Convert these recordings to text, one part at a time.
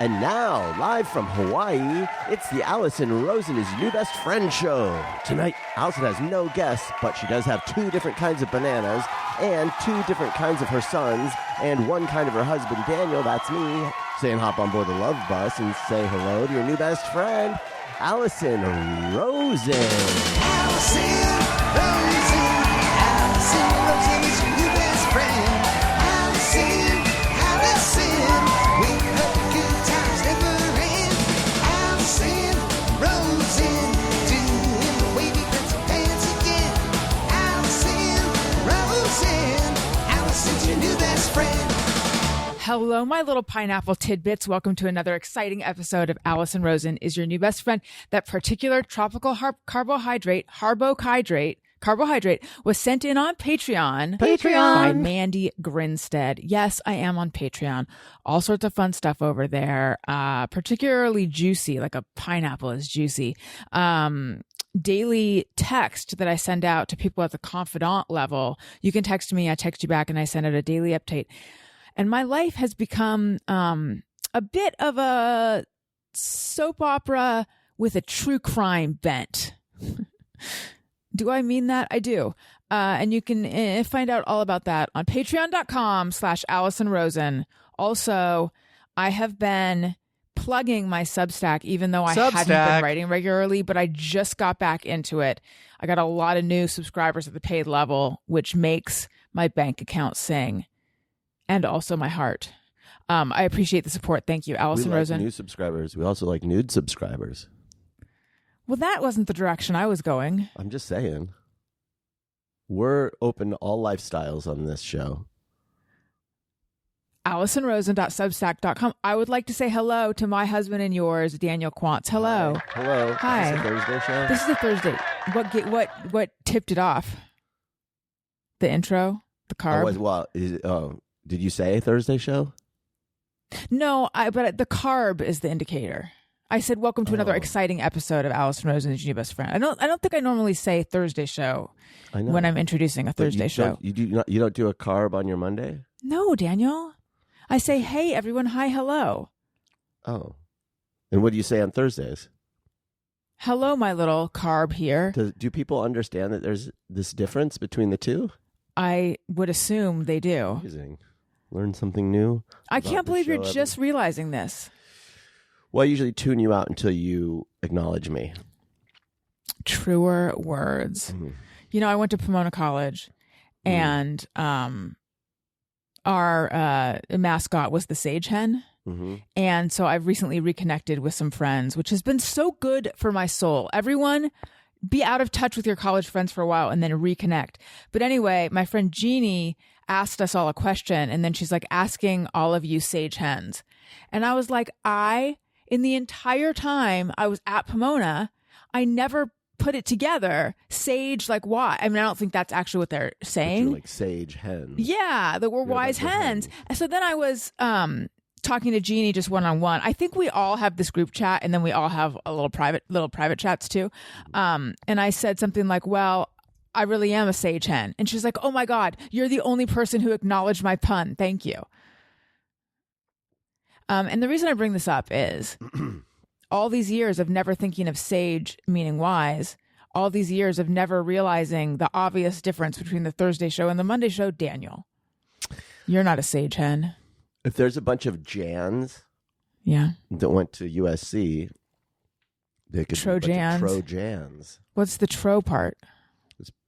And now, live from Hawaii, it's the Allison Rosen is Your New Best Friend show. Tonight, Allison has no guests, but she does have 2 different kinds of bananas, and 2 different kinds of her sons, and 1 kind of her husband, Daniel, that's me, saying hop on board the love bus and say hello to your new best friend, Allison Rosen. Allison Rosen, Allison Rosen is your new best friend. Allison, we hope good times never end. Allison Rosen, doing the wavy pencil dance again. Allison Rosen, Allison's your new best friend. Hello, my little pineapple tidbits. Welcome to another exciting episode of Allison Rosen is Your New Best Friend. That particular tropical carbohydrate was sent in on Patreon by Mandy Grinstead. Yes, I am on Patreon. All sorts of fun stuff over there, particularly juicy, like a pineapple is juicy. Daily text that I send out to people at the confidant level. You can text me, I text you back, and I send out a daily update. And my life has become a bit of a soap opera with a true crime bent. Do I mean that? I do. And you can find out all about that on patreon.com/Allison Rosen. Also, I have been plugging my Substack, even though I hadn't been writing regularly, but I just got back into it. I got a lot of new subscribers at the paid level, which makes my bank account sing. And also my heart. I appreciate the support. Thank you, Allison Rosen. New subscribers. We also like nude subscribers. Well, that wasn't the direction I was going. I'm just saying. We're open to all lifestyles on this show. AllisonRosen.substack.com. I would like to say hello to my husband and yours, Daniel Quantz. Hello. Hi. Hello. Hi. Is this a Thursday show? This is a Thursday. What tipped it off? The intro? The carb? Did you say Thursday show? No, but the carb is the indicator. I said, welcome to another exciting episode of Allison Rosen is Your New Best Friend. I don't think I normally say Thursday show when I'm introducing a Thursday show. You don't do a carb on your Monday? No, Daniel. I say, hey, everyone. Hi, hello. Oh. And what do you say on Thursdays? Hello, my little carb here. Do people understand that there's this difference between the two? I would assume they do. Amazing. Learn something new. I can't believe you're just realizing this. Well, I usually tune you out until you acknowledge me. Truer words. Mm-hmm. You know, I went to Pomona College, and our mascot was the sage hen. Mm-hmm. And so I've recently reconnected with some friends, which has been so good for my soul. Everyone, be out of touch with your college friends for a while and then reconnect. But anyway, my friend Jeannie asked us all a question, and then she's like, asking all of you sage hens. And I was like, in the entire time I was at Pomona, I never put it together. Sage, like, why? I mean, I don't think that's actually what they're saying. Like sage hens. Yeah, that we're wise hens. And so then I was talking to Jeannie just one-on-one. I think we all have this group chat, and then we all have a little private chats too. And I said something like, well, I really am a sage hen. And she's like, oh my God, you're the only person who acknowledged my pun. Thank you. And the reason I bring this up is all these years of never thinking of sage meaning wise, all these years of never realizing the obvious difference between the Thursday show and the Monday show. Daniel, you're not a sage hen. If there's a bunch of Jans that went to USC, they could be Trojans. What's the tro part?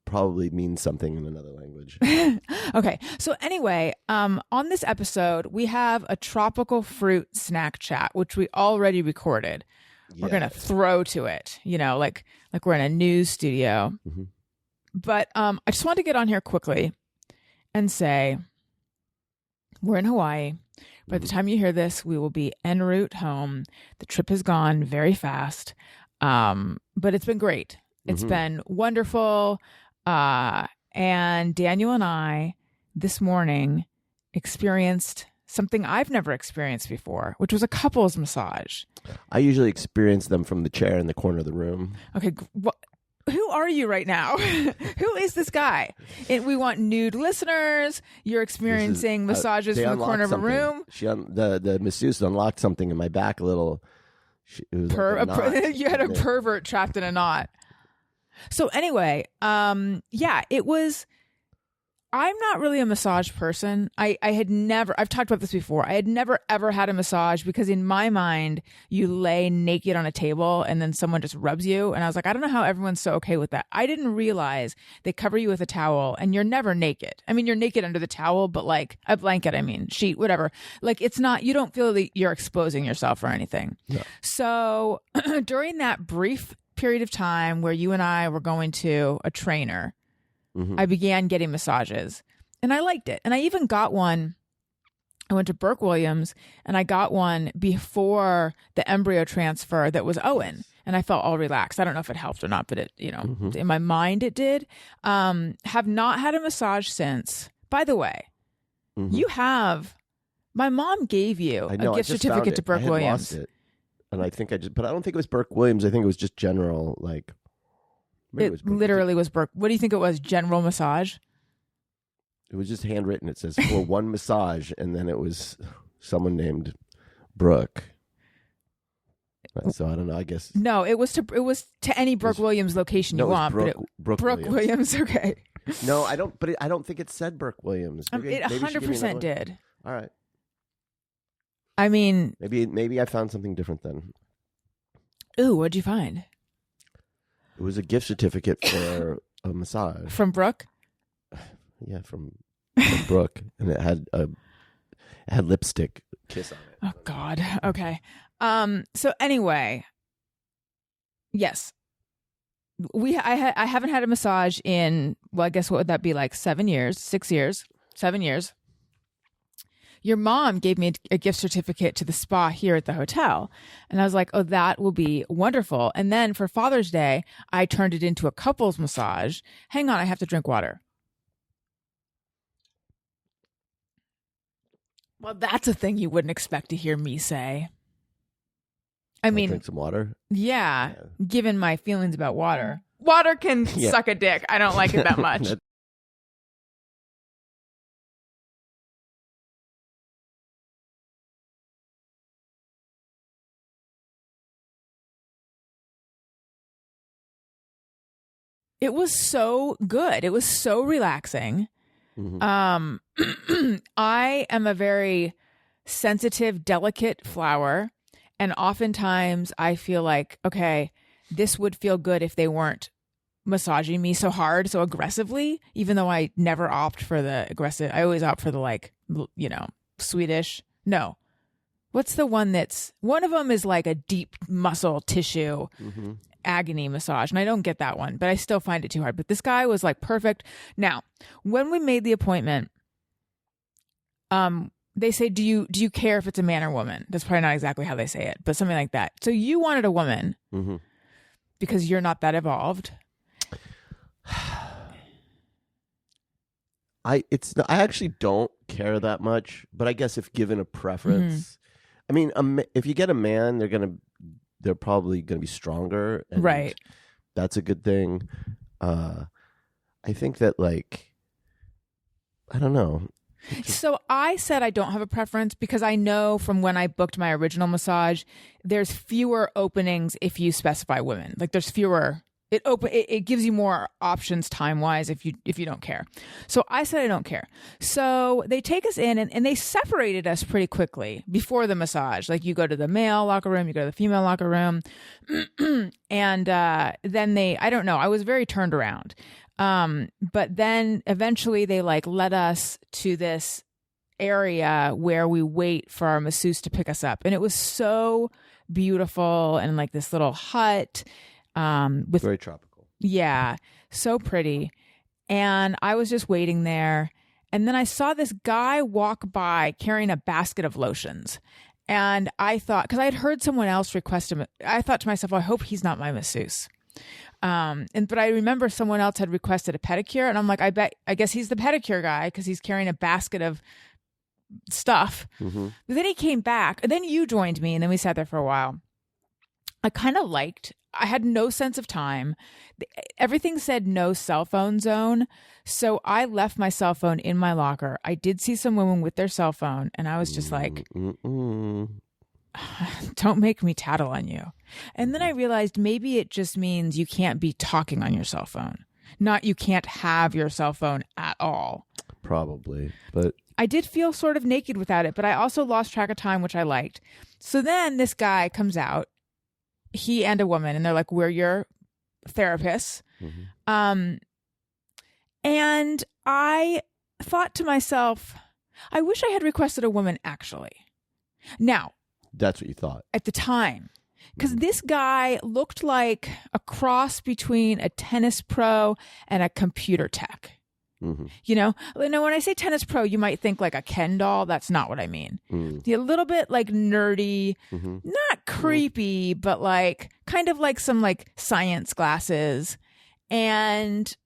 Probably means something in another language. Okay. So anyway, on this episode, we have a tropical fruit snack chat, which we already recorded. Yes. We're going to throw to it, like we're in a news studio. Mm-hmm. But I just want to get on here quickly and say we're in Hawaii. By the time you hear this, we will be en route home. The trip has gone very fast, but it's been great. It's been wonderful. And Daniel and I this morning experienced something I've never experienced before, which was a couples massage. I usually experience them from the chair in the corner of the room. Okay. who are you right now? Who is this guy? We want nude listeners. You're experiencing massages They from the corner of a unlocked room. The masseuse unlocked something in my back a little. It was like a knot. You had a pervert trapped in a knot. So anyway, yeah, it was. I'm not really a massage person. I had never, I've talked about this before. I had never ever had a massage because in my mind, you lay naked on a table and then someone just rubs you. And I was like, I don't know how everyone's so okay with that. I didn't realize they cover you with a towel and you're never naked. I mean, you're naked under the towel, but like a blanket, sheet, whatever. Like it's not, you don't feel that you're exposing yourself or anything. No. So during that brief period of time where you and I were going to a trainer, I began getting massages and I liked it. And I even got one. I went to Burke Williams and I got one before the embryo transfer that was Owen. And I felt all relaxed. I don't know if it helped or not, but it, in my mind it did. Have not had a massage since. By the way, you have, my mom gave you a gift certificate to Burke Williams. Lost it. And I think but I don't think it was Burke Williams. I think it was just general, like. It literally was Burke. What do you think it was? General massage? It was just handwritten. It says for one massage, and then it was someone named Brooke. So I don't know. I guess no. It was to any Burke Williams location you want. Brooke Williams. Okay. No, I don't. But I don't think it said Burke Williams. It 100% did. All right. I mean, maybe I found something different then. Ooh, what'd you find? It was a gift certificate for a massage from Brooke. Yeah, from Brooke, and it had lipstick kiss on it. Oh God. Okay. So anyway, yes, I haven't had a massage in, well, I guess what would that be, like 7 years, 6 years, 7 years. Your mom gave me a gift certificate to the spa here at the hotel. And I was like, oh, that will be wonderful. And then for Father's Day, I turned it into a couples massage. Hang on, I have to drink water. Well, that's a thing you wouldn't expect to hear me say. I mean, drink some water? Yeah, given my feelings about water. Water can suck a dick. I don't like it that much. It was so good. It was so relaxing. I am a very sensitive, delicate flower. And oftentimes I feel like, okay, this would feel good if they weren't massaging me so hard, so aggressively, even though I never opt for the aggressive. I always opt for the, like, Swedish. No. What's the one one of them is like a deep muscle tissue agony massage. And I don't get that one, but I still find it too hard. But this guy was like perfect. Now, when we made the appointment, they say, do you care if it's a man or woman? That's probably not exactly how they say it, but something like that. So you wanted a woman because you're not that evolved. I actually don't care that much, but I guess if given a preference, I mean, if you get a man, they're probably going to be stronger, and right? That's a good thing. I think that, like, I don't know. So I said I don't have a preference because I know from when I booked my original massage, there's fewer openings if you specify women. Like there's fewer. It gives you more options time wise if you don't care. So I said I don't care. So they take us in and they separated us pretty quickly before the massage. Like you go to the male locker room, you go to the female locker room, and then I don't know. I was very turned around. But then eventually they like led us to this area where we wait for our masseuse to pick us up. And it was so beautiful and like this little hut, with very tropical. Yeah. So pretty. And I was just waiting there. And then I saw this guy walk by carrying a basket of lotions. And I thought, because I had heard someone else request him, I thought to myself, well, I hope he's not my masseuse. But I remember someone else had requested a pedicure, and I'm like, I guess he's the pedicure guy because he's carrying a basket of stuff. But then he came back, and then you joined me, and then we sat there for a while. I kind of liked, I had no sense of time. Everything said no cell phone zone. So I left my cell phone in my locker. I did see some women with their cell phone, and I was just like, don't make me tattle on you. And then I realized maybe it just means you can't be talking on your cell phone. Not you can't have your cell phone at all. Probably. But I did feel sort of naked without it, but I also lost track of time, which I liked. So then this guy comes out, he and a woman, and they're like, we're your therapists. And I thought to myself, I wish I had requested a woman actually. Now, that's what you thought at the time, because this guy looked like a cross between a tennis pro and a computer tech. You know, when I say tennis pro, you might think like a Ken doll. That's not what I mean. A little bit like nerdy, not creepy, but like kind of like some like science glasses. And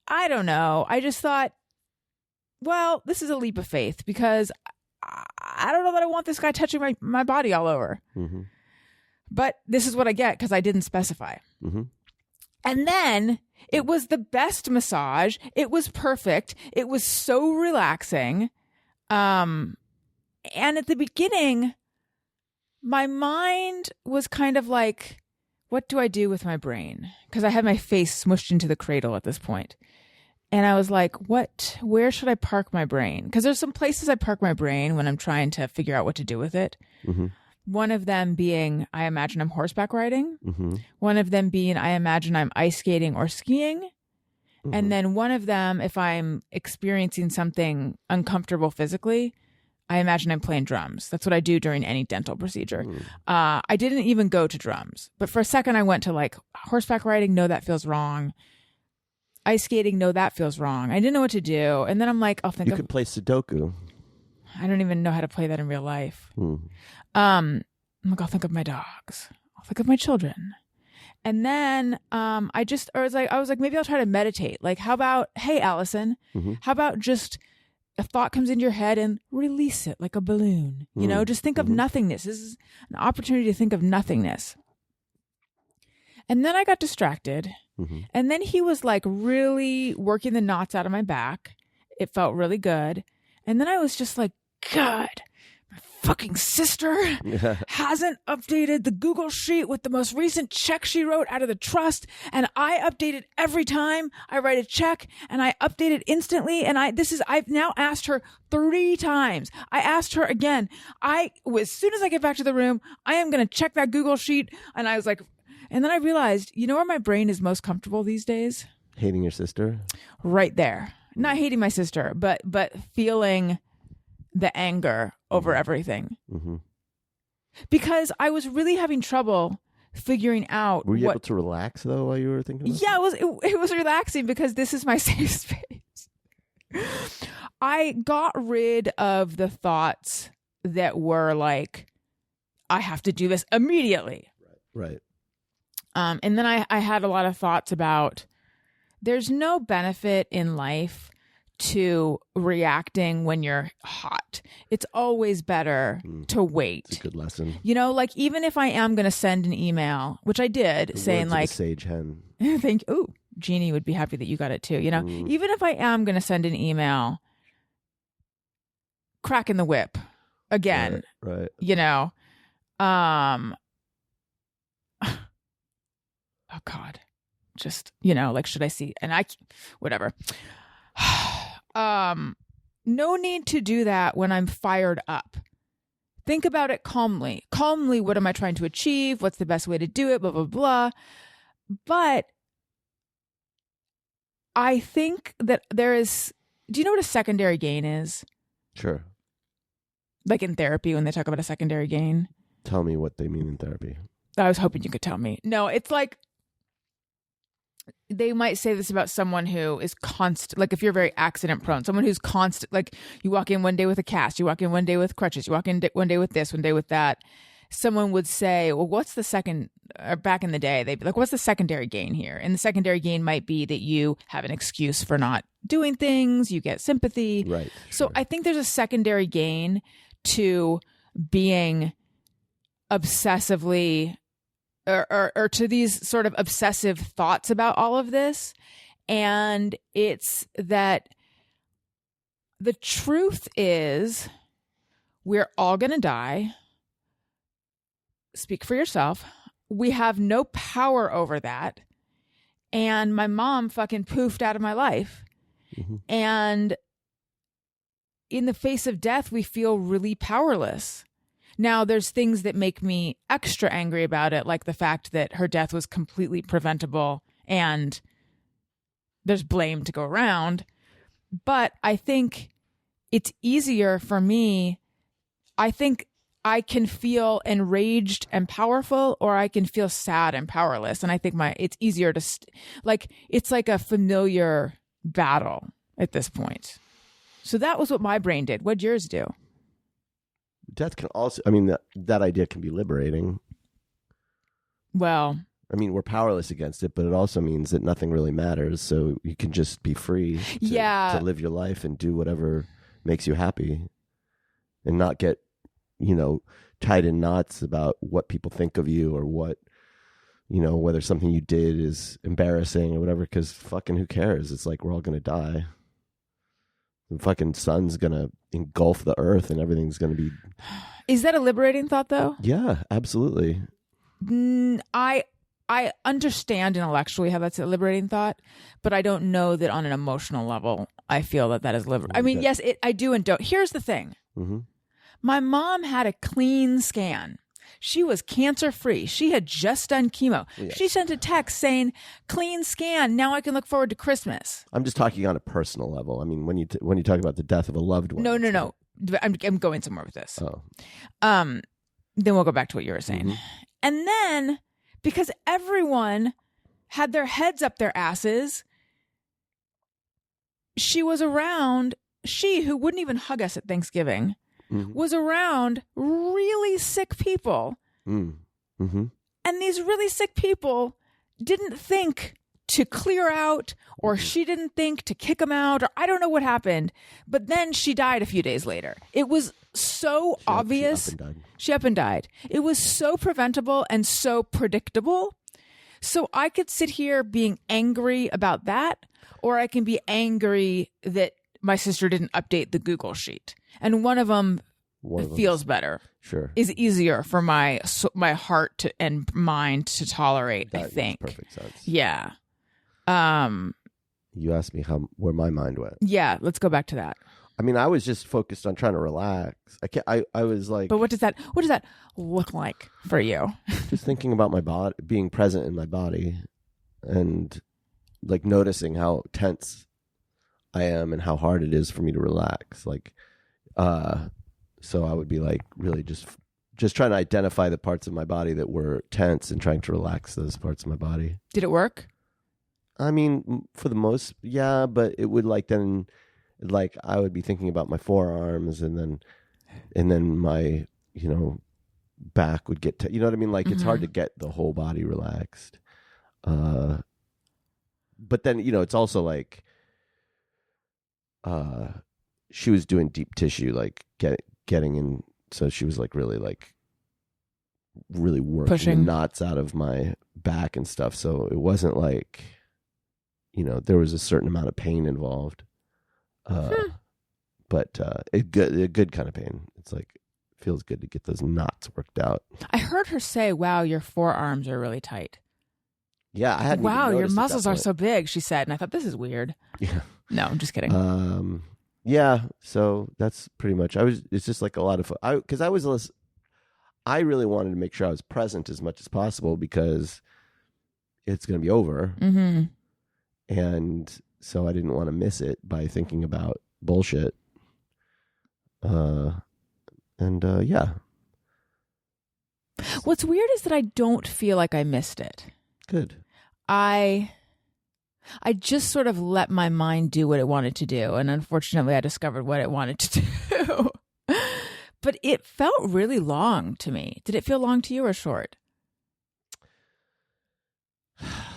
I don't know. I just thought, well, this is a leap of faith because I don't know that I want this guy touching my body all over. But this is what I get because I didn't specify. And then it was the best massage. It was perfect. It was so relaxing. And at the beginning, my mind was kind of like, what do I do with my brain? Because I had my face smushed into the cradle at this point. And I was like, where should I park my brain? Because there's some places I park my brain when I'm trying to figure out what to do with it. One of them being, I imagine I'm horseback riding. One of them being, I imagine I'm ice skating or skiing. And then one of them, if I'm experiencing something uncomfortable physically, I imagine I'm playing drums. That's what I do during any dental procedure. I didn't even go to drums. But for a second, I went to like horseback riding. No, that feels wrong. Ice skating. No, that feels wrong. I didn't know what to do. And then I'm like, I'll think you could play Sudoku. I don't even know how to play that in real life. I'm like, I'll think of my dogs. I'll think of my children. And then I was like, maybe I'll try to meditate. Like, how about, hey, Allison, how about just a thought comes into your head and release it like a balloon? You know, just think of nothingness. This is an opportunity to think of nothingness. And then I got distracted. And then he was like really working the knots out of my back. It felt really good. And then I was just like, God, my fucking sister hasn't updated the Google Sheet with the most recent check she wrote out of the trust. And I update it every time I write a check, and I update it instantly. And I've now asked her 3 times. I asked her again. As soon as I get back to the room, I am going to check that Google Sheet. And I was like, and then I realized, you know where my brain is most comfortable these days? Hating your sister? Right there. Not hating my sister, but feeling the anger over everything. Because I was really having trouble figuring out. Were you able to relax though while you were thinking about it was relaxing because this is my safe space. I got rid of the thoughts that were like, I have to do this immediately. Right. And then I had a lot of thoughts about there's no benefit in life to reacting when you're hot. It's always better to wait. It's a good lesson. You know, like even if I am going to send an email, which I did, saying like, sage hen. Ooh, Jeannie would be happy that you got it too. You know, even if I am going to send an email, cracking the whip again. Right. You know, oh God, just, you know, like, should I see? And whatever. No need to do that when I'm fired up. Think about it calmly. Calmly, what am I trying to achieve? What's the best way to do it? Blah, blah, blah. But I think that do you know what a secondary gain is? Sure. Like in therapy when they talk about a secondary gain? Tell me what they mean in therapy. I was hoping you could tell me. No, it's like, they might say this about someone who is constant, like if you're very accident prone, someone who's constant, like you walk in one day with a cast, you walk in one day with crutches, you walk in one day with this, one day with that. Someone would say, well, what's the second, or back in the day, they'd be like, what's the secondary gain here? And the secondary gain might be that you have an excuse for not doing things, you get sympathy. Right. So Sure. I think there's a secondary gain to being obsessively or to these sort of obsessive thoughts about all of this. And it's that the truth is we're all going to die. Speak for yourself. We have no power over that. And my mom fucking poofed out of my life. Mm-hmm. And in the face of death, we feel really powerless. Now, there's things that make me extra angry about it, like the fact that her death was completely preventable and there's blame to go around. But I think it's easier for me. I think I can feel enraged and powerful, or I can feel sad and powerless. And I think it's easier to it's like a familiar battle at this point. So that was what my brain did. What'd yours do? Death can also, I mean, that idea can be liberating. Well, I mean, we're powerless against it, but it also means that nothing really matters. So you can just be free to live your life and do whatever makes you happy and not get, tied in knots about what people think of you or what, whether something you did is embarrassing or whatever, because fucking who cares? It's like we're all going to die. The fucking sun's going to engulf the earth and everything's going to be... Is that a liberating thought, though? Yeah, absolutely. I understand intellectually how that's a liberating thought, but I don't know that on an emotional level I feel that is liberating. I mean, yes, I do and don't. Here's the thing. Mm-hmm. My mom had a clean scan. She was cancer-free. She had just done chemo. Yes. She sent a text saying, clean scan. Now I can look forward to Christmas. I'm just talking on a personal level. I mean, when you talk about the death of a loved one. No. I'm going somewhere with this. Oh. Then we'll go back to what you were saying. Mm-hmm. And then, because everyone had their heads up their asses, she was around, who wouldn't even hug us at Thanksgiving, mm-hmm. was around really sick people. Mm-hmm. And these really sick people didn't think to clear out, or she didn't think to kick them out, or I don't know what happened. But then she died a few days later. It was so obvious. She up and died. It was so preventable and so predictable. So I could sit here being angry about that, or I can be angry that my sister didn't update the Google sheet. And one of them feels better. Sure. Is easier for my heart and mind to tolerate, I think. Makes perfect sense. Yeah. You asked me where my mind went. Yeah, let's go back to that. I mean, I was just focused on trying to relax. I was like... But what does that look like for you? Just thinking about my body, being present in my body, and like noticing how tense I am and how hard it is for me to relax. Like, so I would be like really just trying to identify the parts of my body that were tense and trying to relax those parts of my body. Did it work? I mean, for the most, yeah, but it would I would be thinking about my forearms and then my, back would get you know what I mean? Like, mm-hmm. It's hard to get the whole body relaxed. But then, it's also like, she was doing deep tissue, like getting in. So she was like really working pushing the knots out of my back and stuff. So it wasn't like, there was a certain amount of pain involved. But a good kind of pain. It's like, feels good to get those knots worked out. I heard her say, wow, your forearms are really tight. Yeah, I hadn't. Wow, your muscles are so big, she said. And I thought, this is weird. Yeah. No, I'm just kidding. Yeah, so that's pretty much, it's just like a lot of, because I really wanted to make sure I was present as much as possible because it's going to be over. Mm-hmm. And so I didn't want to miss it by thinking about bullshit. Yeah. What's weird is that I don't feel like I missed it. Good. I just sort of let my mind do what it wanted to do. And unfortunately, I discovered what it wanted to do. But it felt really long to me. Did it feel long to you or short?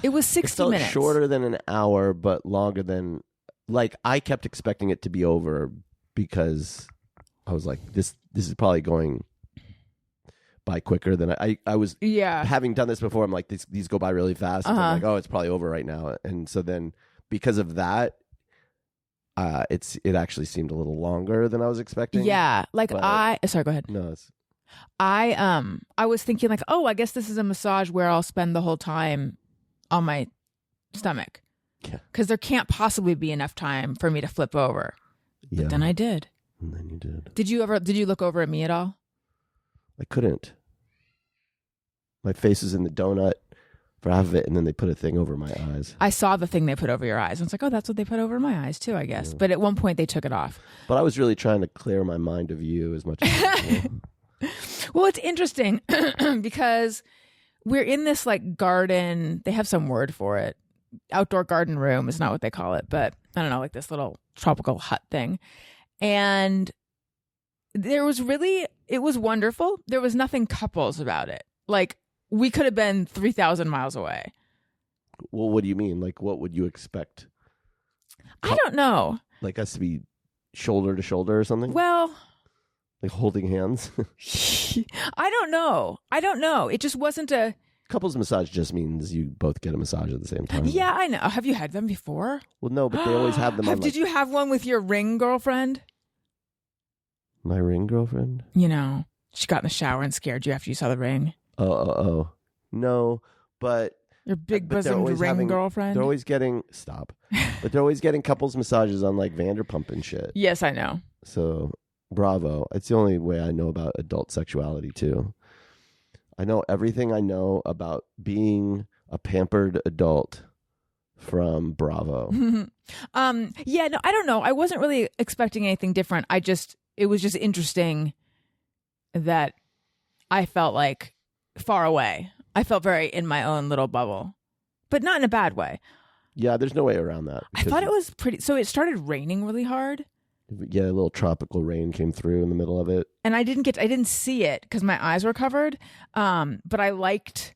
It was 60 minutes. Shorter than an hour, but longer than... Like, I kept expecting it to be over because I was like, this is probably going... by quicker than I was. Yeah. Having done this before, I'm like, these go by really fast. And I'm like, oh, it's probably over right now. And so then because of that, it actually seemed a little longer than I was expecting. Yeah. Like sorry, go ahead. No, I was thinking like, oh, I guess this is a massage where I'll spend the whole time on my stomach. Yeah. Because there can't possibly be enough time for me to flip over. Yeah. But then I did. And then you did. Did you look over at me at all? I couldn't. My face is in the donut for half of it, and then they put a thing over my eyes. I saw the thing they put over your eyes. I was like, oh, that's what they put over my eyes too, I guess. Yeah. But at one point they took it off. But I was really trying to clear my mind of you as much as possible. Well, it's interesting because we're in this like garden. They have some word for it. Outdoor garden room is not what they call it, but I don't know, like this little tropical hut thing. And it was wonderful. There was nothing couples about it. Like we could have been 3,000 miles away. Well, what do you mean? Like, what would you expect? I don't know. Like us to be shoulder to shoulder or something? Well, like holding hands? I don't know. It just wasn't a... Couples massage just means you both get a massage at the same time. Yeah, I know. Have you had them before? Well, no, but they always have them on Did you have one with your ring girlfriend? My ring girlfriend? You know, she got in the shower and scared you after you saw the ring. Oh. No, but... Your big but they're bosomed always ring girlfriend? They're always getting... Stop. But they're always getting couples massages on like Vanderpump and shit. Yes, I know. So, bravo. It's the only way I know about adult sexuality, too. I know everything I know about being a pampered adult from Bravo. Yeah, no, I don't know. I wasn't really expecting anything different. It was just interesting that I felt like far away. I felt very in my own little bubble, but not in a bad way. Yeah, there's no way around that. I thought it was pretty. So it started raining really hard. Yeah, a little tropical rain came through in the middle of it. And I didn't see it because my eyes were covered. But I liked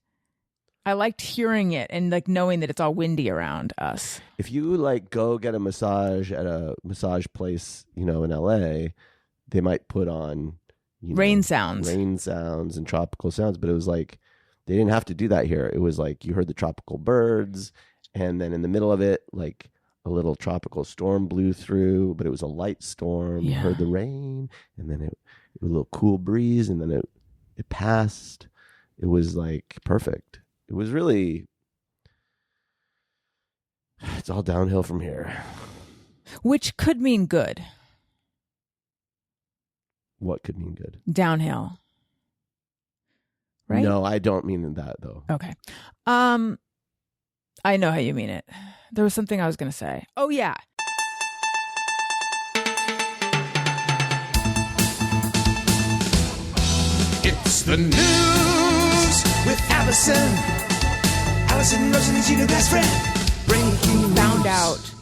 hearing it and like knowing that it's all windy around us. If you like go get a massage at a massage place, in LA, they might put on rain sounds and tropical sounds, but it was like they didn't have to do that here. It was like you heard the tropical birds, and then in the middle of it, like a little tropical storm blew through, but it was a light storm. Yeah. You heard the rain, and then it was a little cool breeze, and then it passed. It was like perfect. It was really, it's all downhill from here. Which could mean good. What could mean good? Downhill. Right? No, I don't mean that though. Okay. I know how you mean it. There was something I was going to say. Oh, yeah. It's the news with Allison. Allison Rosen's your new best friend. Breaking Found news. out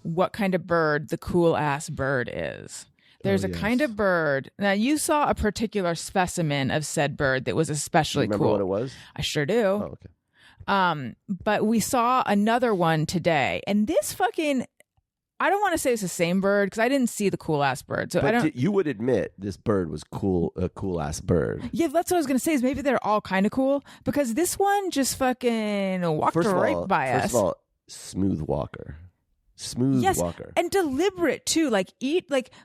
what kind of bird the cool ass bird is. There's a kind of bird. Now, you saw a particular specimen of said bird that was especially Remember cool. what it was? I sure do. Oh, okay. But we saw another one today, and this I don't want to say it's the same bird because I didn't see the cool ass bird. So I don't. You would admit this bird was cool, a cool ass bird. Yeah, that's what I was gonna say. Is maybe they're all kind of cool because this one just fucking walked right by us. First of all, smooth walker. Smooth walker. And deliberate too. Like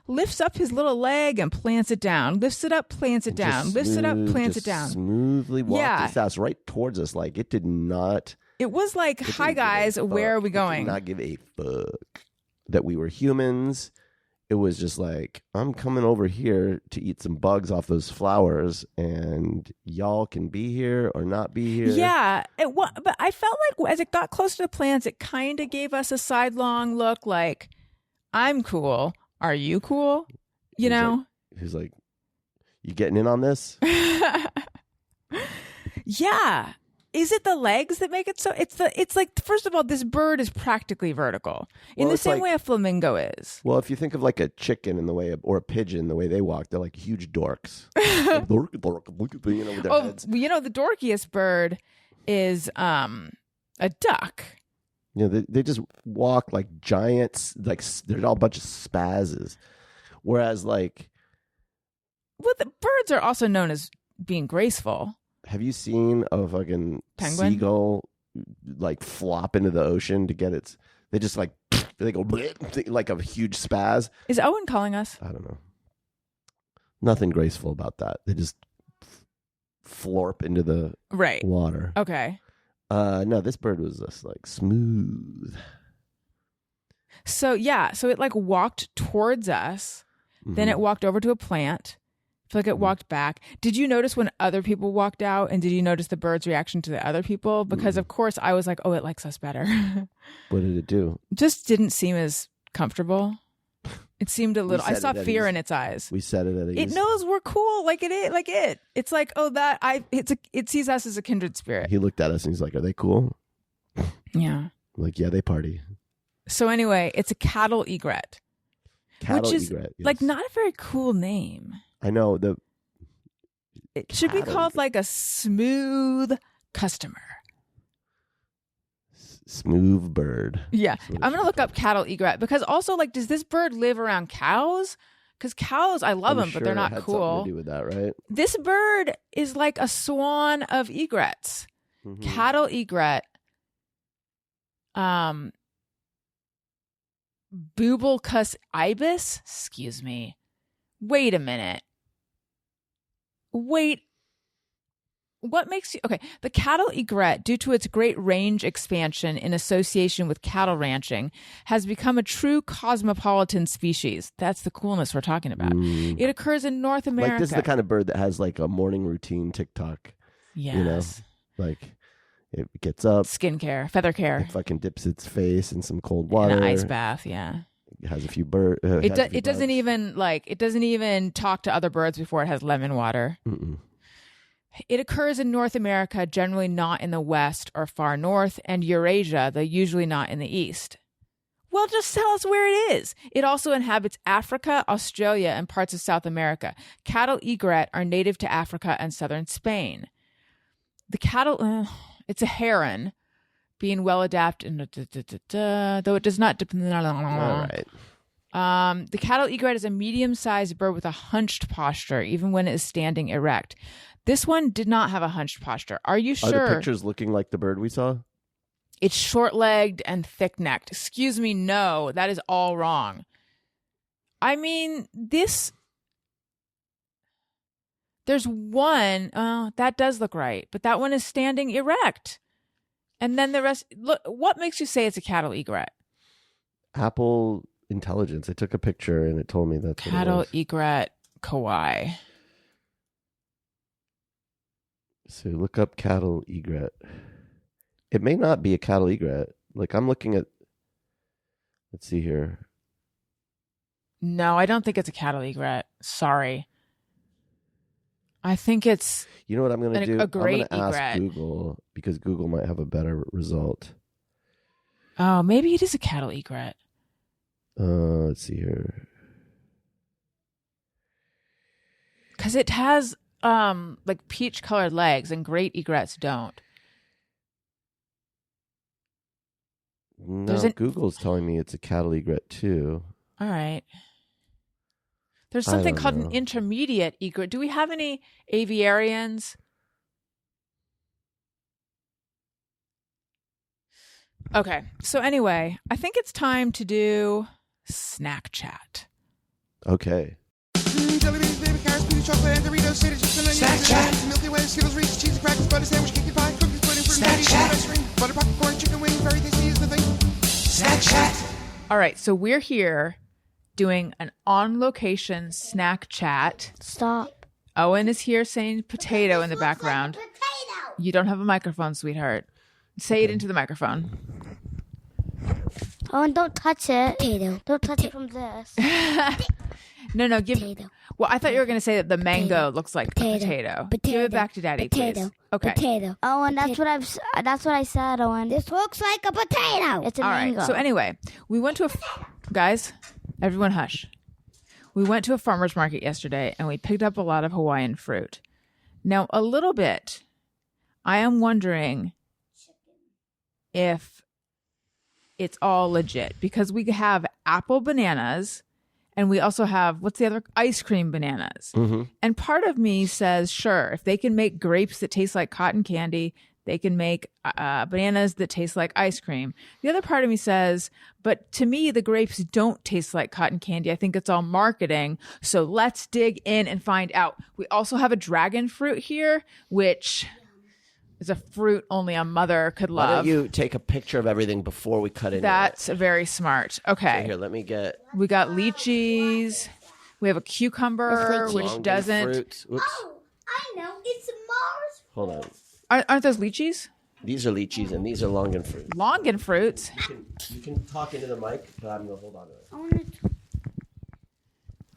lifts up his little leg and plants it down. Lifts it up, plants it down. Lifts it up, plants it down. Smoothly walked his ass right towards us. Like it did not. It was like, hi guys, where are we going? It did not give a fuck that we were humans. It was just like, I'm coming over here to eat some bugs off those flowers, and y'all can be here or not be here. Yeah, but I felt like as it got closer to the plants, it kind of gave us a sidelong look like, I'm cool. Are you cool? You know? He's like, you getting in on this? Yeah. Is it the legs that make it so? It's like, first of all, this bird is practically vertical in the same way a flamingo is. Well, if you think of like a chicken in the way or a pigeon, the way they walk, they're like huge dorks. Like, dork, with their heads. The dorkiest bird is a duck. They just walk like giants, like they're all a bunch of spazzes. Whereas like, well, the birds are also known as being graceful. Have you seen a fucking Penguin? seagull like flop into the ocean to get its? They just like they go bleh, like a huge spaz. Is Owen calling us? I don't know. Nothing graceful about that. They just florp into the Right. water. Okay. No, this bird was just like smooth. So it like walked towards us. Then it walked over to a plant. I feel like it walked back. Did you notice when other people walked out? And did you notice the bird's reaction to the other people? Because of course I was like, oh, it likes us better. What did it do? Just didn't seem as comfortable. It seemed a little. I said saw it at fear ease. in its eyes. We said it at ease. It knows we're cool, like it. It's like, oh, it sees us as a kindred spirit. He looked at us and he's like, "Are they cool?" Yeah. I'm like, yeah, they party. So anyway, it's a cattle egret, Cattle which is egret, yes. like not a very cool name. I know It should be Cattle called egret. like a smooth customer. Smooth bird. Yeah. That's what it I'm going to should look be up cattle egret because also, like, does this bird live around cows? Because cows, I love I'm them, but they're sure it not had cool. something to do with that, right? This bird is like a swan of egrets. Mhm. Cattle egret. Bubulcus ibis? Excuse me. Wait a minute. Wait. What makes you... Okay, the cattle egret, due to its great range expansion in association with cattle ranching, has become a true cosmopolitan species. That's the coolness we're talking about. It occurs in North America. Like this is the kind of bird that has like a morning routine TikTok. Yes. You know, like it gets up, Skincare, feather care, it fucking dips its face in some cold and water. an ice bath, yeah. It has a few birds. It doesn't even talk to other birds before it has lemon water. Mm-mm. It occurs in North America, generally not in the West or far north, and Eurasia, though usually not in the East. Well, just tell us where it is. It also inhabits Africa, Australia, and parts of South America. Cattle egret are native to Africa and southern Spain. The cattle, it's a heron, being well adapted, though it does not. All right. The cattle egret is a medium-sized bird with a hunched posture, even when it is standing erect. This one did not have a hunched posture. Are you Are sure? the pictures looking like the bird we saw? It's short-legged and thick-necked. Excuse me, no, that is all wrong. I mean, there's one, that does look right, but that one is standing erect. And then the rest, look, what makes you say it's a cattle egret? Apple Intelligence. I took a picture and it told me that's what it Cattle was. egret Kauai. So look up cattle egret. It may not be a cattle egret. Like I'm looking at. Let's see here. No, I don't think it's a cattle egret. Sorry. I think it's You know what I'm going to do? a great I'm going to ask egret. Google because Google might have a better result. Oh, maybe it is a cattle egret. Let's see here. Because it has like peach colored legs and great egrets don't. No, There's an- Google's telling me it's a cattle egret too. All right. There's I something don't called know. an intermediate egret. Do we have any aviarians? Okay. So anyway, I think it's time to do snack chat. Okay. Jelly beans, baby carrots, peanut chocolate, and Doritos, Cheddar chips, and onions, Snack Chat. onions, Milky Way, Skittles, Reese's, cheese, crackers, butter sandwich, cake and pie, cookies, pudding, fruit, Snack candy, Chat. ice cream, butter popcorn, chicken wings, very tasty is the thing. Snack Chat. All right. So we're here doing an on-location snack chat. Stop. Owen is here saying potato in the background. You don't have a microphone, sweetheart. Say it into the microphone. Oh, and don't touch it. Potato. Don't touch it from this. No, give. Potato. Well, I thought you were going to say that the mango looks like a Potato. potato. Give it back to Daddy, Potato. please. Okay. Potato. Oh, and that's what I said, Owen. This looks like a potato. It's a All mango. right. So anyway, we went to guys, everyone hush. We went to a farmer's market yesterday and we picked up a lot of Hawaiian fruit. Now, a little bit, I am wondering if it's all legit because we have apple bananas And we also have, what's the other? Ice cream bananas. Mm-hmm. And part of me says, sure, if they can make grapes that taste like cotton candy, they can make bananas that taste like ice cream. The other part of me says, but to me, the grapes don't taste like cotton candy. I think it's all marketing. So let's dig in and find out. We also have a dragon fruit here, which is a fruit only a mother could Why love. don't you take a picture of everything before we cut into That's very smart. it? Okay. Here, let me get We got lychees. We have a cucumber, It's lychee. which Longan doesn't. fruit. Oops. Oh, I know. It's Mars. Hold on. Aren't those lychees? These are lychees and these are longan fruit. Longan fruits. You can talk into the mic, but I'm going to hold on to it. I wanna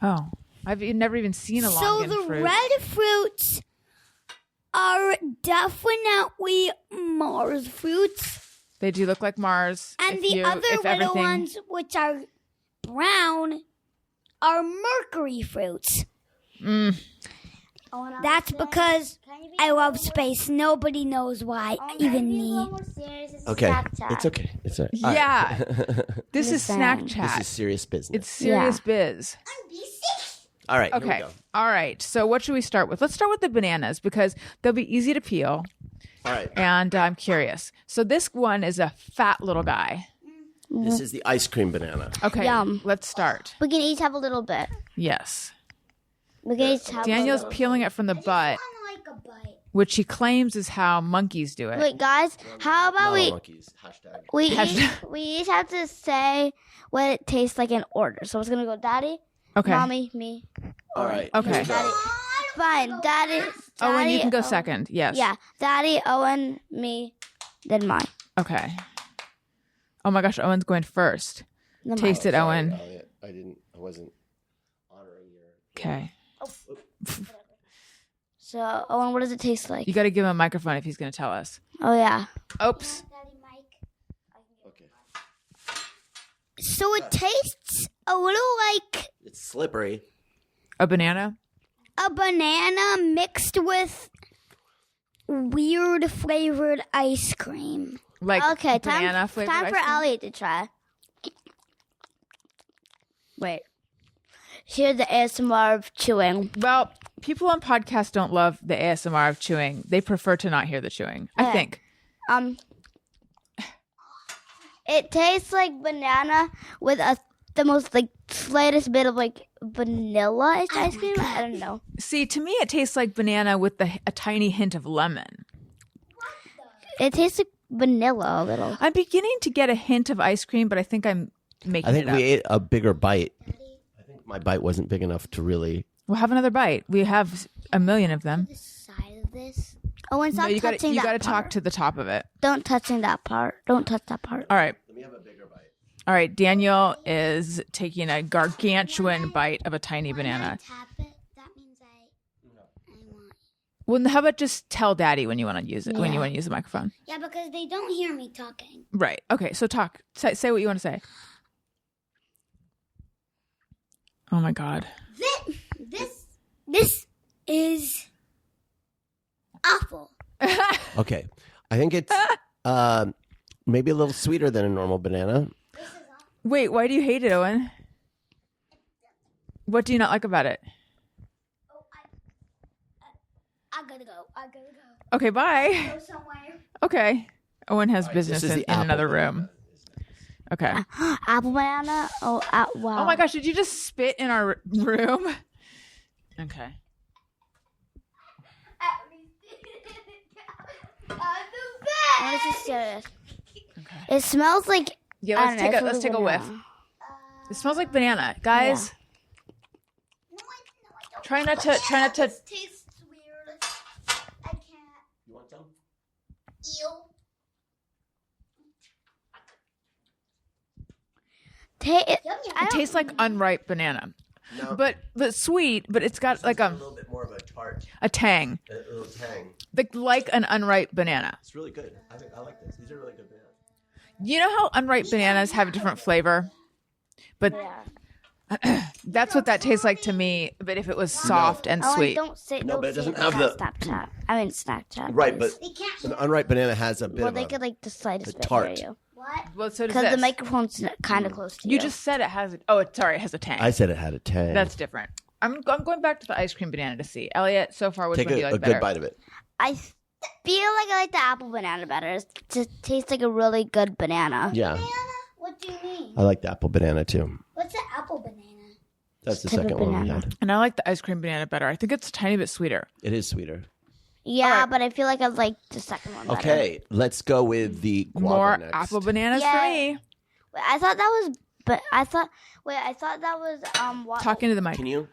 Oh, I've never even seen a So longan the fruit. red fruits are definitely Mars fruits, They do look like Mars. and If the you- other if little everything- ones, which are brown, are Mercury fruits. That's because I love space. Nobody knows why, even me. Okay. It's okay. It's all right. Yeah. This is snack Listen. chat. This is serious business. It's serious biz. all right. Here we Okay. go. All right. So what should we start with? Let's start with the bananas because they'll be easy to peel. All right. And I'm curious. So this one is a fat little guy. This is the ice cream banana. Okay. Yum. Let's start. We can each have a little bit. Yes. We can each have Daniel's a little. peeling it from the butt, Like a bite. which he claims is how monkeys do it. Wait, guys, how about Not all monkeys. Hashtag. we each have to say what it tastes like in order. So it's gonna go Daddy, Okay. Mommy, me. All right. Okay. Here we go. Daddy. Fine, Daddy. Owen, you can go Owen. second. Yes. Yeah, Daddy, Owen, me, then mine. Okay. Oh my gosh, Owen's going first. Then Taste it, Owen. I wasn't honoring your. Okay. So, Owen, what does it taste like? You got to give him a microphone if he's going to tell us. Oh yeah. Oops. Okay. So it tastes a little like It's slippery. A banana? a banana mixed with weird flavored ice cream. Like Okay, banana flavored time ice for cream? Elliot to try. Wait. Here's the ASMR of chewing. Well, people on podcasts don't love the ASMR of chewing. They prefer to not hear the chewing, I Okay. think. It tastes like banana with the most like slightest bit of like vanilla ice cream. I don't know. See, to me, it tastes like banana with a tiny hint of lemon. It tastes like vanilla a little. I'm beginning to get a hint of ice cream, but I think I'm making I think it up. we ate a bigger bite. I think my bite wasn't big enough to really. We'll have another bite. We have a million of them. The side of this. Oh, and stop No, you got touching to that talk part. to the top of it. Don't touching that part. Don't touch that part. All right. Let me have a bigger bite. All right. Daniel is taking a gargantuan bite of a tiny banana. Tap it. That means I want. Well, how about just tell Daddy when you want to use it, when you Yeah. want to use the microphone? Yeah, because they don't hear me talking. Right. Okay. So talk. Say what you want to say. Oh my God. This is awful. Okay. I think it's maybe a little sweeter than a normal banana. Wait, why do you hate it, Owen? What do you not like about it? I gotta go. Okay, bye. Go somewhere. Okay. Owen has business This is in the apple another banana. room. Okay. Apple banana. Oh, wow. Oh my gosh, did you just spit in our room? Okay. I want to see serious. It smells like. Yeah, I don't know, it let's smells take a like whiff. banana. It smells like banana. Guys, try not to This tastes weird. I can't. You want some? Ew. It it tastes like unripe banana. No. But sweet, but it's got like a little bit more of a tart, a tang. a little tang. Like an unripe banana. It's really good. I like this. These are really good bananas. You know how unripe bananas have a different flavor? But that's what that tastes like to me, but if it was soft and sweet. Don't say. No, don't but it say doesn't have the- Snapchat. I mean Snapchat. Right, please. but an unripe banana has a bit Well, of they a, could like the slightest a bit tart. hear you. Well, so does Because the this. microphone's kind of close to you. You just said it has. Sorry, it has a tang. I said it had a tang. That's different. I'm going back to the ice cream banana to see. Elliot, so far, which Take one do you a like better? good bite of it. I feel like I like the apple banana better. It just tastes like a really good banana. Yeah, What do you mean? I like the apple banana too. What's an apple banana? That's the Type of second one we banana. had. And I like the ice cream banana better. I think it's a tiny bit sweeter. It is sweeter. Yeah, Alright. but I feel like I like the second one better. Okay, let's go with the guava More next. apple bananas Yeah. for me. Wait, I thought that was. But I thought that was Talking to the mic. Can you?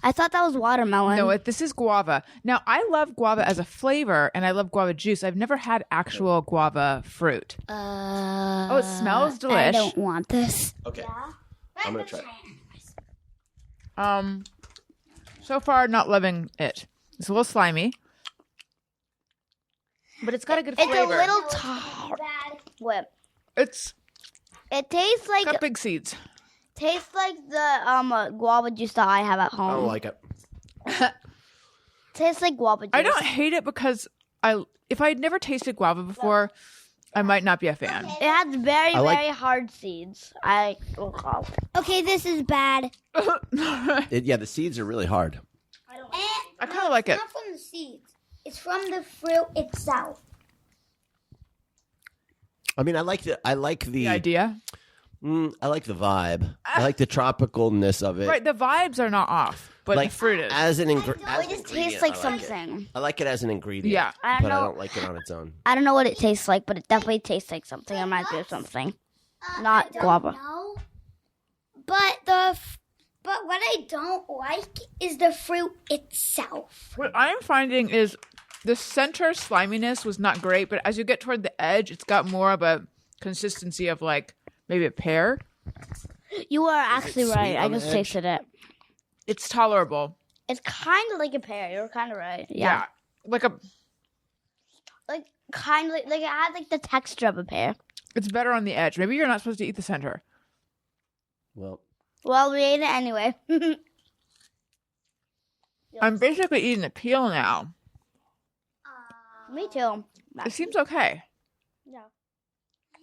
I thought that was watermelon. No, this is guava. Now, I love guava as a flavor, and I love guava juice. I've never had actual guava fruit. Oh, it smells delish. I don't want this. Okay, I'm gonna try it. So far, not loving it. It's a little slimy, but it's got a good It's flavor. a little tart. What? It's It tastes like got big seeds. the guava juice that I have at I home. don't like it. Tastes like guava juice. I don't hate it because if I had never tasted guava before, I might not be a fan. It has very I like- very hard seeds. Okay, this is bad. Yeah, the seeds are really hard. I kind of like it. It's not from the seeds. It's from the fruit itself. I mean, I like the The idea, I like the vibe. I like the tropicalness of it. right? The vibes are not off, but Like the fruit is. as an It ingredient. just tastes like something. I like it as an ingredient. Yeah. I don't but I know. don't like it on its own. I don't know what it tastes like, but it definitely tastes like something. It reminds me of something. Not guava. No. But what I don't like is the fruit itself. What I'm finding is the center sliminess was not great, but as you get toward the edge, it's got more of a consistency of like maybe a pear. You are actually sweet right. I on the just edge? tasted it. It's tolerable. It's kind of like a pear. You're kind of right. Yeah. Like Like kind of like it had like the texture of a pear. it's better on the edge. Maybe you're not supposed to eat the center. Well, Well, we ate it anyway. I'm basically eating the peel now. Me too. It seems okay. Yeah.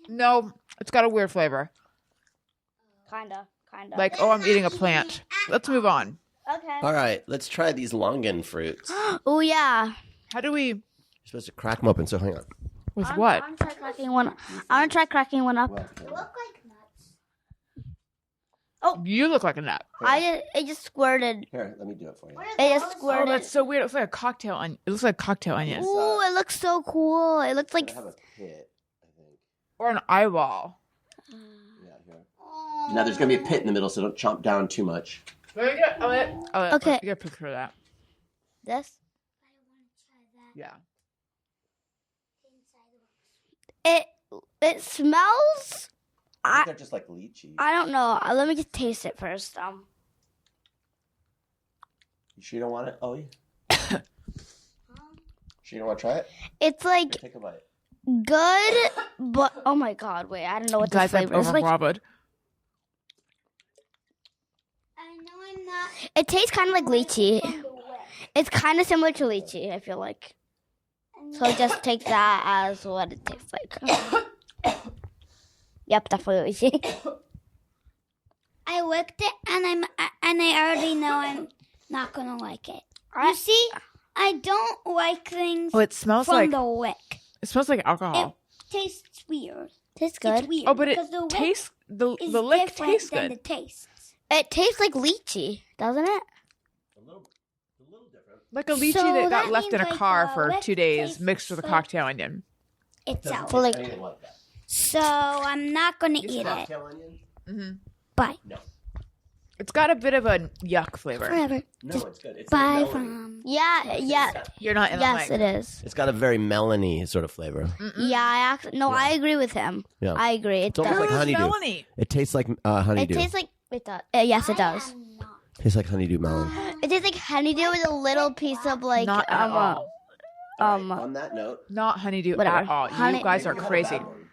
No, it's got a weird flavor. Kinda. Like, oh, I'm eating a plant. Let's move on. Okay. all right. Let's try these longan fruits. You're Oh yeah. How do we? supposed to crack them open. So hang on. With what? I'm gonna try cracking one. I want to try cracking one up. They look like nuts. You look like a nut. It just squirted. Here, let me do it for you. It just Oh, squirted. that's so weird. It looks like a cocktail onion. It looks like cocktail onion Ooh, it looks so cool. It looks like I have a pit, I think. or an eyeball. Yeah, here. Now there's gonna be a pit in the middle, so don't chomp down too much. Very good. Okay. You got a picture of that. this. Yeah. It smells. I think they're just like lychee. I don't know. Let me just taste it first. You sure you don't want it, Ollie? Sure you don't want to try it? It's like Here, take a bite. good, but oh my god! Wait, I don't know what the Guys, I've flavor is. Like, overbrobbered. I know I'm not it tastes kind of like lychee. from the wet. It's kind of similar to lychee. I feel like. So just take that as what it tastes like. Yep, definitely lychee. I licked it and I already know I'm not gonna like it. You see, I don't like things Oh, it smells from like the wick. it smells like alcohol. Tastes weird. Tastes It's good. weird. Oh, but it because the wick tastes the is lick different tastes than good. the taste. It tastes like lychee, doesn't it? A little different. Like a lychee So that got that left in a means, like, car the for lick 2 days, tastes mixed with a like- cocktail onion. Itself. For like Anything like that. So I'm not gonna eat it. Cocktail onion? Bye. No. It's got a bit of a yuck flavor. Forever. No, it's good. It's Bye like melony. from. yeah. You're not in Yes, the it is. It's got a very melony sort of flavor. Yeah, I agree with him. Yeah. I agree. It It's almost does. like honeydew. Melony. It tastes like It honeydew. tastes like it does. Yes, it does. Tastes like honeydew melon. It tastes like honeydew with a little piece of like Not at all. On that note, Not honeydew Whatever. at all. Honey- You guys are you had a crazy. bad one.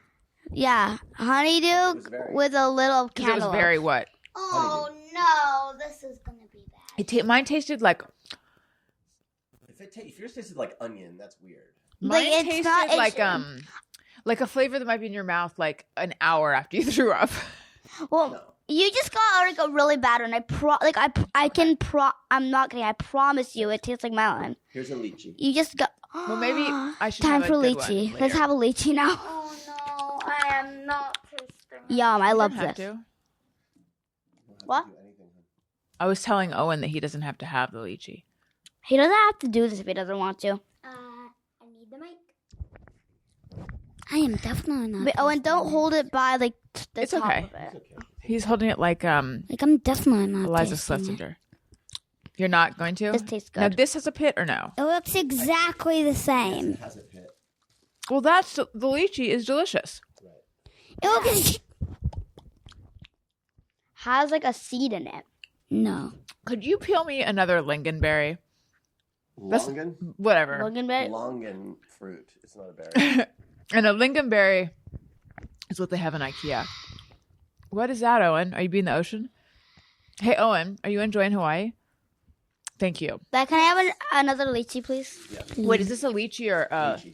yeah, honeydew very- with a little Because it was cantaloupe. very wet. Oh no, this is gonna be bad. Mine tasted like If yours tasted like onion, that's weird. mine Like, it's tasted not- it's- Like a flavor that might be in your mouth like an hour after you threw up. Well, you just got like a really bad one. I'm not kidding. I promise you, it tastes like melon. Here's a lychee. You just got. Well, maybe I should Time have for a good lychee. one Let's later. have a lychee now. Oh no, I am not tasting. Yum! I You love don't have this. to. What? I was telling Owen that he doesn't have to have the lychee. He doesn't have to do this if he doesn't want to. I need the mic. I am definitely not. But Owen, don't hold it by like the It's top okay. of it. He's holding it like Like I'm definitely not. Eliza tasting it. Schlesinger. You're not going to? This tastes Now, good. this has a pit or no? It looks exactly the same. Has a pit. Well, the lychee is delicious. It looks. Has like a seed in it. No. Could you peel me another lingonberry? Longan? Whatever. Lingonberry. Longan fruit. It's not a berry. And a lingonberry is what they have in IKEA. What is that, Owen? Are you being in the ocean? Hey, Owen, are you enjoying Hawaii? Thank you. Can I have another lychee, please? Wait, is this a lychee or? Lychee.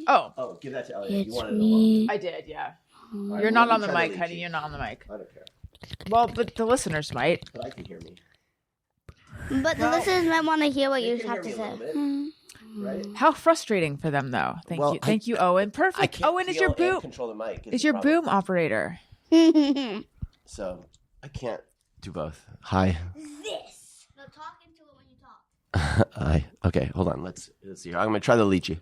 Oh, Oh, give that to Elliot. You It's wanted a me. I did. Yeah. All right, You're well, not let on me the try mic, lychee. honey. You're not on the mic. I don't care. Well, but the listeners might. But I can hear me. But the listeners might want to hear what You you can have hear to me a say. little bit, right? How frustrating for them, though. Thank Well, you. Thank you, Owen. I Perfect. can't Owen is feel your and boom. control the mic. Is your boom operator. So I can't do both. Hi. This. No, talk into it when you talk. Hi. Okay, hold on. Let's see here. I'm gonna try the lychee.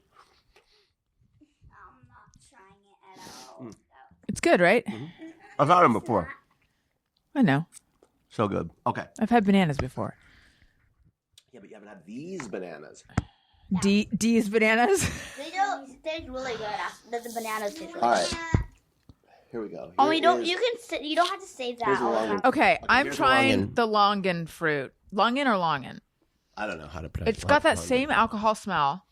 I'm not trying it at all. It's good, right? I've had them before. I know. So good. Okay. I've had bananas before. Yeah, but you haven't had these bananas. D's bananas. They're really good. The bananas taste really All good. right. Here we go. Oh, Here you don't have to save Here's that. the all the longan. time. Okay, I'm here's the trying longan. the longan fruit. Longan or longan? I don't know how to pronounce it. It's got that same alcohol smell.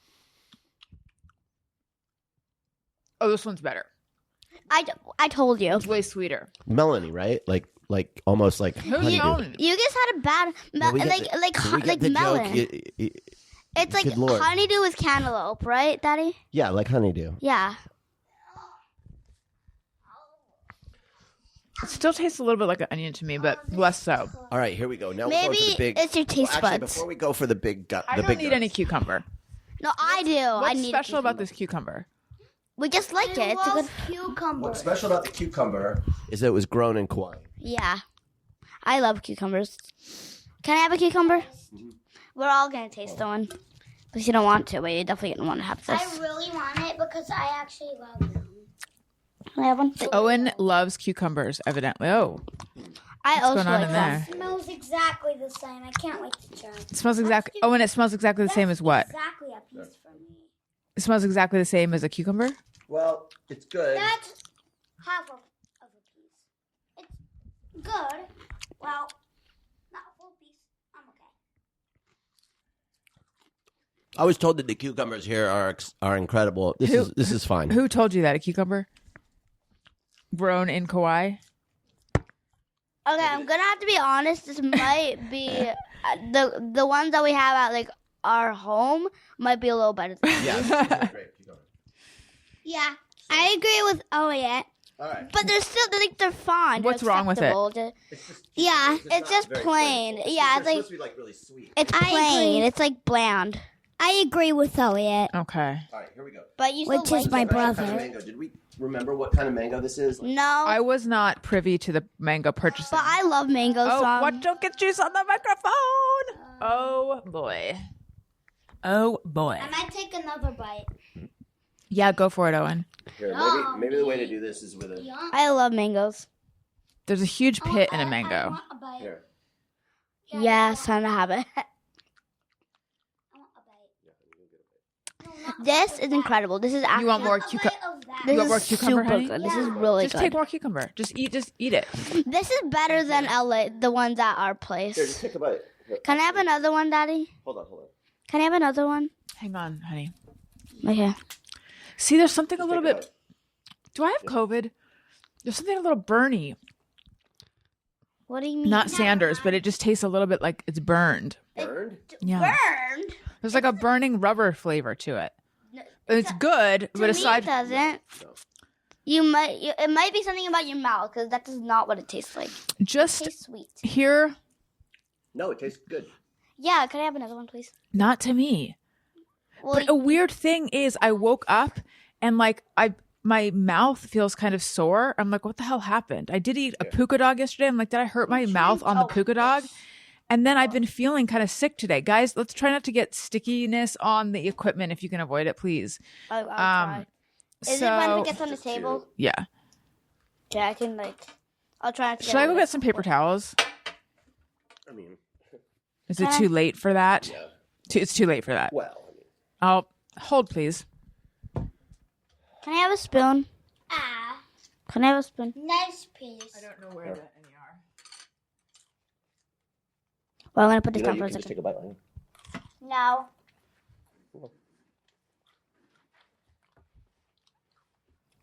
Oh, this one's better. I told you. It's way sweeter. Melony, right? Like almost like Who's honeydew. Melanie? You guys had a bad Yeah, we get like the- like we get like the melon. joke. It's like Good Lord. honeydew with cantaloupe, right, Daddy? Yeah, like honeydew. Yeah. It still tastes a little bit like an onion to me, but less so. All right, here we go. Now we're Maybe going for the big. it's your taste Actually, buds. before we go for the big, I the don't big need guns. any cucumber. No, I do. I What's need special about cucumber. this cucumber? We just like it. It's a good. cucumber. What's special about the cucumber is that it was grown in Kauai. Yeah, I love cucumbers. Can I have a cucumber? Mm-hmm. We're all gonna taste one, because you don't want to, but you definitely gonna want to have this. I really want it because I actually love them. Can I have one? Owen loves cucumbers, evidently. Oh, I also going on like in them. there? It smells exactly the same. I can't wait to try. it smells exactly. Owen, it smells exactly the same as what? Exactly a piece for me. It smells exactly the same as a cucumber. Well, it's good. That's half of a piece. It's good. Well, not a full piece. I'm okay. I was told that the cucumbers here are incredible. This is fine. Who told you that? A cucumber grown in Kauai? Okay, I'm gonna have to be honest. This might be the ones that we have at like our home might be a little better. Than Yeah, this is great cucumber. Yeah, I agree with Elliot. All right. But they're still they're fine. What's They're wrong with it? acceptable. It's just, Yeah, not it's just very plain. flavorful. Yeah, They're it's supposed to be like really sweet. It's I plain. agree. It's like bland. I agree with Elliot. Okay. All right, here we go. But you Which still is like my it, right? brother. Kind of mango. Did we remember what kind of mango this is? No, I was not privy to the mango purchasing. but I love mango. Oh, so what? Don't get juice on the microphone. Oh boy. Oh boy. I might take another bite. Yeah, go for it, Owen. Here, maybe the way to do this is with a I love mangoes. There's a huge pit in a I mango. want a bite. here. Yes, time to have it. I want a bite. No, not This of is that. incredible. This is actually. You want more A bite cucumber? of that. This You want is more cucumber, super honey? good. This Yeah. is really Just good. take more cucumber. Just eat it. This is better than the ones at our Here, place. just take a bite. Here. Can I have another one, Daddy? Hold on. Can I have another one? Hang on, honey. Okay. See, there's something a Just little take a bit. bite. Do I have COVID? There's something a little burny. What do you mean? Not Sanders, but it just tastes a little bit like it's burned. Burned? Yeah. burned. There's like a burning rubber flavor to it. It's good, but To aside, me, it doesn't. It might be something about your mouth because that is not what it tastes like. It just tastes sweet. here, No, it tastes good. Yeah, could I have another one, please? not to me. Well, But a weird thing is, I woke up and like my mouth feels kind of sore. I'm like, what the hell happened? I did eat a puka dog yesterday. I'm like, did I hurt my mouth on the puka dog? And then I've been feeling kind of sick today. Guys, let's try not to get stickiness on the equipment if you can avoid it, please. I'll try. Is it when it gets on the table? Yeah. Okay, I can I'll try not to Should I go get some paper towels? I mean, Is it too late for that? It's too late for that. well, I'll hold, please. Can I have a spoon? Can I have a spoon? Nice piece. don't know where any are. Well, I'm gonna put this you know, down you for a can just second. take a bite. Like, No.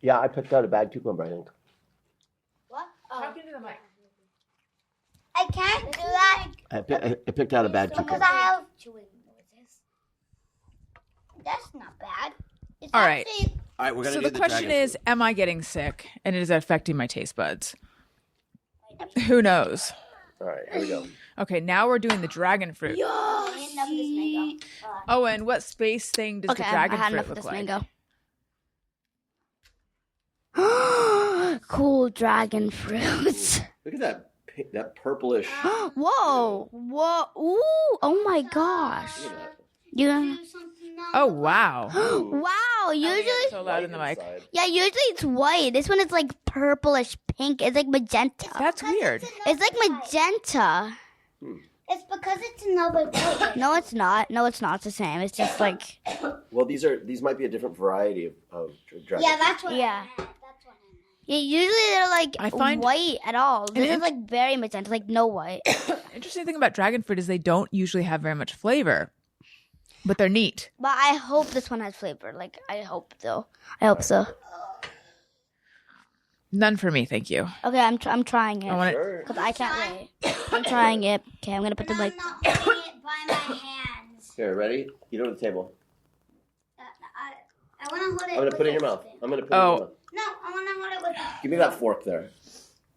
yeah, I picked out a bad cucumber, I think. What? Talk into the mic. I can't do that I picked out a bad because cucumber. I have chewing noises. That's not bad. It's All right. actually- All right, we're going So to do the question dragon is, fruit. am I getting sick and is it affecting my taste buds? Who knows? All right, here we go. Okay, now we're doing the dragon fruit. Enough of this mango. Owen, what space thing does Okay, the I dragon had fruit enough of look this like? mango. Cool dragon fruits. Look at that purplish. Whoa! Whoa! Ooh! Oh my gosh! Look at that. You do something else. Oh, wow. wow! Usually, So loud in the mic. Inside. yeah, usually it's white. This one is like purplish pink. It's like magenta. That's weird. It's like magenta. It's because it's another color. No, it's not. No, it's not. It's the same. It's just like Well, these might be a different variety of dragon Yeah, fruit. that's what Yeah. I meant. That's what I meant. yeah. Usually they're like I find- white at all. This in- is like very magenta, like no white. Interesting thing about dragon fruit is they don't usually have very much flavor, but they're neat. But I hope this one has flavor. Like I hope though. I hope so. None for me, thank you. Okay, I'm trying it. I want it. Sure. Cause I can't wait. I'm trying it. Okay, I'm gonna put the I'm like. not holding it by my hands. Here, ready? Get over the table. I want to hold it. I'm going to with put it in your this mouth. thing. I'm going to put it in your mouth. No, I want to hold it with. Give me that fork there.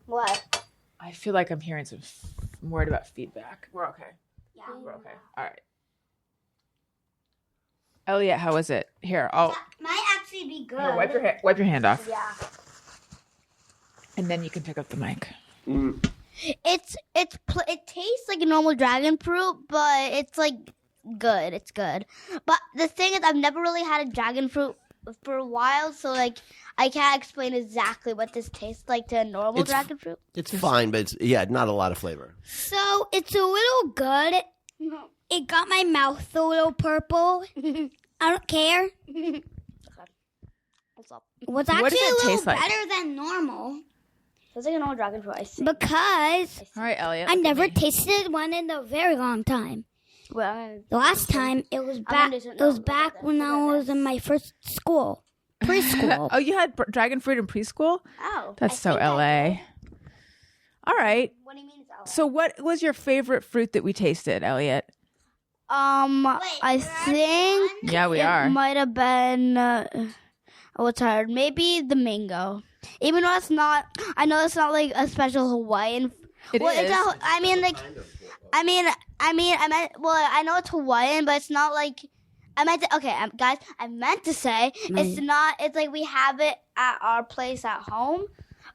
What? I feel like I'm hearing some. I'm worried about feedback. We're okay. Yeah. We're okay. All right. Elliot, how is it? Here, I'll That might actually be good. here, wipe your hand off, Yeah. and then you can pick up the mic. Mm. It tastes like a normal dragon fruit, but it's like good. It's good. But the thing is, I've never really had a dragon fruit for a while, so like I can't explain exactly what this tastes like to a normal It's- dragon fruit. It's fine, but it's not a lot of flavor. So it's a little good. It got my mouth a little purple. I don't care. What's up? Was What actually does a it little taste like? better than normal It's like a normal dragon fruit. I see. because All right, Elliot. I look at never me. tasted one in a very long time. Well, The last time it was back. gonna do It some- was no, back look at when this, I look at was in my first school, preschool. Oh, you had dragon fruit in preschool? oh, That's so LA. All right. what do you mean? It's So, what was your favorite fruit that we tasted, Elliot? I think Yeah, we it are. might have been. Oh, it's hard. Maybe the mango. Even though it's not. I know it's not like a special Hawaiian. It well, is. I mean, like. I meant. Well, I know it's Hawaiian, but it's not like. I meant to. Okay, guys. I meant to say it's not. It's like we have it at our place at home,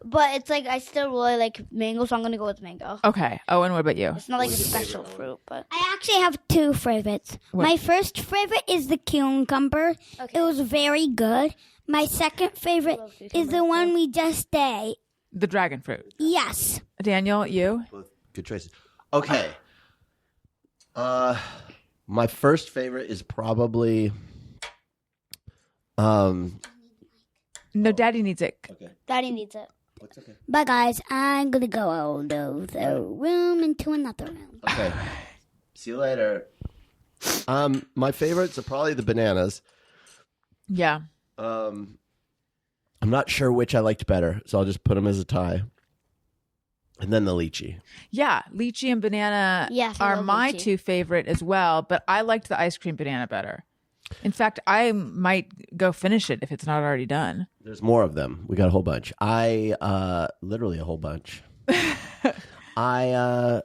but it's like I still really like mango, so I'm gonna go with mango. Okay. Owen, what about you? It's not like a special fruit, but. I actually have two favorites. What? My first favorite is the cucumber. Okay. It was very good. My second favorite love is cucumbers, the one we just ate. The dragon fruit. Yes. Daniel, you? Both good choices. Okay. My first favorite is probably. No, Daddy needs it. Okay. Daddy needs it. What's okay? But guys, I'm gonna go out of the room into another room. Okay. See you later. My favorites are probably the bananas. Yeah. I'm not sure which I liked better, so I'll just put them as a tie. And then the lychee. Yeah. Lychee and banana Yes, I are love my lychee. two favorite as well, but I liked the ice cream banana better. In fact, I might go finish it if it's not already done. There's more of them. We got a whole bunch. Literally a whole bunch. I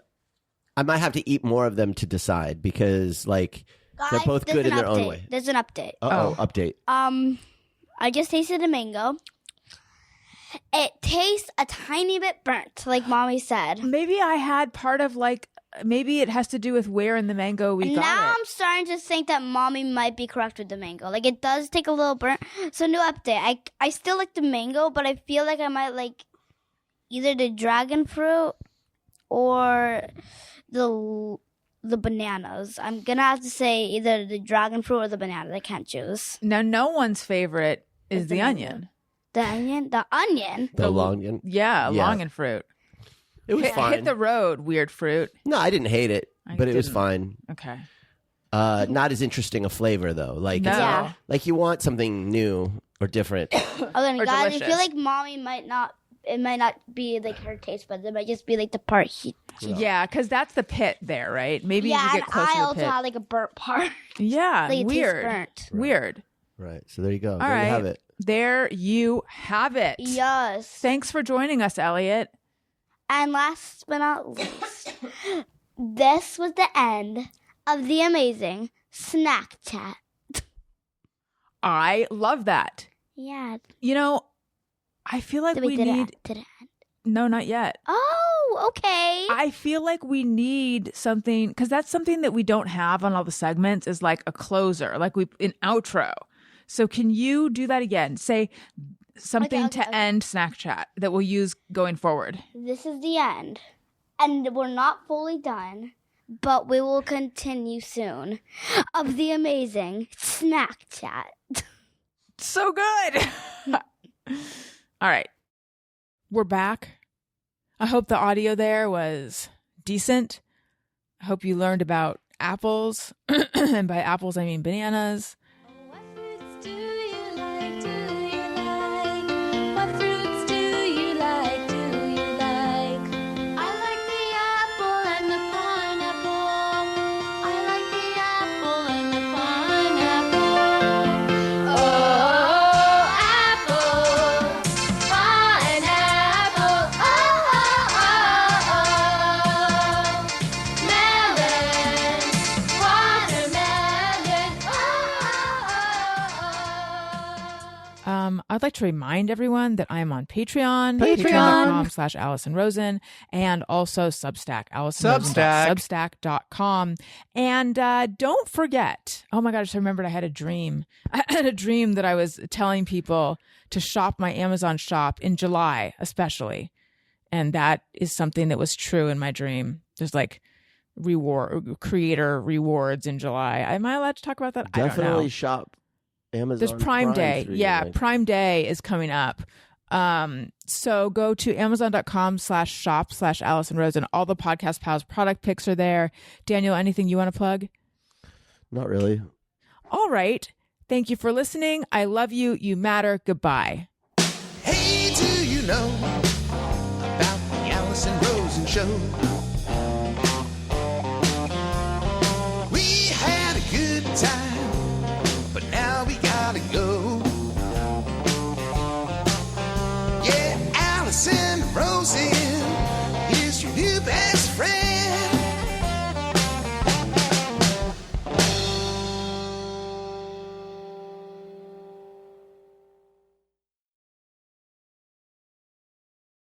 might have to eat more of them to decide because, like, they're Guys, both there's good in an their own update. way. There's an update. Update. I just tasted a mango. It tastes a tiny bit burnt, like Mommy said. Maybe I had part of maybe it has to do with where in the mango we got Now it. I'm starting to think that Mommy might be correct with the mango. Like, it does take a little burnt. So, new update. I still like the mango, but I feel like I might like either the dragon fruit or the bananas. I'm gonna have to say either the dragon fruit or the bananas. I can't choose. Now, no one's favorite is the onion. The onion? The onion? The longan. Yeah, Yeah. longan fruit. It was fine. Hit the road, weird fruit. No, I didn't hate it, I but it was didn't. fine. Okay. Not as interesting a flavor though. Like, No. it's Yeah. not- like you want something new or different. Oh, then, Or guys, I delicious. feel like Mommy might not. It might not be like her taste buds. It might just be like the part he. Yeah, because that's the pit there, right? Maybe Yeah, you and get closer I to the also pit. had like a burnt part. Yeah, like, it tastes weird. burnt. Weird. Right. So there you go. All there right. you have it. There you have it. Yes. Thanks for joining us, Elliot. And last but not least, this was the end of the amazing snack chat. I love that. Yeah. You know, I feel like we need. Did it end? No, not yet. Oh, okay. I feel like we need something because that's something that we don't have on all the segments is like a closer, like an outro. So can you do that again? Say something Okay. to end snack chat that we'll use going forward. This is the end. And we're not fully done, but we will continue soon of the amazing snack chat. So good. All right. We're back. I hope the audio there was decent. I hope you learned about apples. And by apples, I mean bananas. What fruits do you like? Do you like? What fruits do you like? Do you like? I like the apple and the pineapple. I like the apple and the pineapple. Oh, apple, pineapple. Oh, oh, oh, oh. Melon, watermelon. Oh, oh, oh. I'd like to remind everyone that I am on Patreon. Patreon. Patreon.com/AllisonRosen and also Substack. Substack.com. And don't forget. Oh my God, I just remembered I had a dream. I had a dream that I was telling people to shop my Amazon shop in July, especially. And that is something that was true in my dream. There's like creator rewards in July. Am I allowed to talk about that? I don't know. Definitely shop Amazon. There's Prime Day. through Yeah, your- Prime Day is coming up. So go to amazon.com/shop/AllisonRose and all the Podcast Pals product picks are there. Daniel, anything you want to plug? Not really. All right. Thank you for listening. I love you. You matter. Goodbye. Hey, do you know about the Allison Rosen Show?